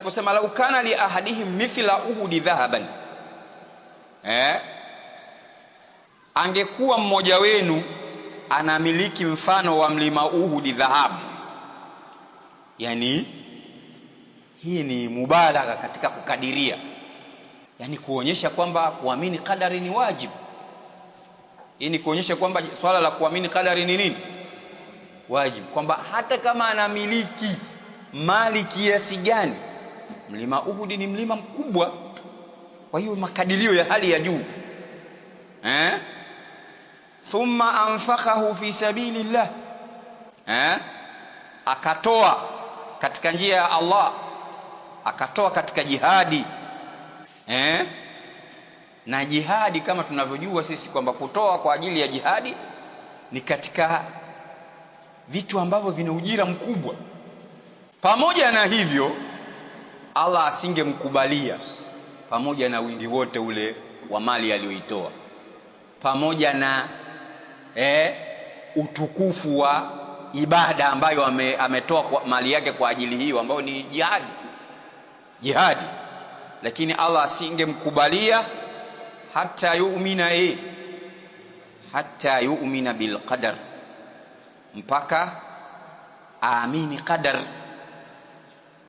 Kusema lau kana li ahadihim mithla uhudi dhahaban, angekuwa mmoja wenu anamiliki mfano wa mlima Uhudi dhahabu. Yani hii ni mubalagha katika kukadiria, yani kuonyesha kwamba kuamini qadari ni wajibu. Hii ni kuonyesha kwamba swala la kuamini qadari ni nini? Wajibu. Kwamba hata kama anamiliki mali kiasi gani, mlima Uhudi ni mlima mkubwa, kwa hiyo makadirio ya hali ya juu. Thumma anfaqahu fi sabilillah, akatoa katika njia ya Allah, akatoa katika jihadi. Na jihadi kama tunavyojua sisi kwamba kutoa kwa ajili ya jihadi ni katika vitu ambavyo vina ujira mkubwa. Pamoja na hivyo, Allah asingemkubalia pamoja na wingi wote ule wa mali aliyoitoa, pamoja na utukufu wa ibada ambayo ametoa kwa mali yake kwa ajili hiyo ambayo ni jihadi, lakini Allah asingemkubalia hata yu'mina bil qadar, mpaka aamini qadar.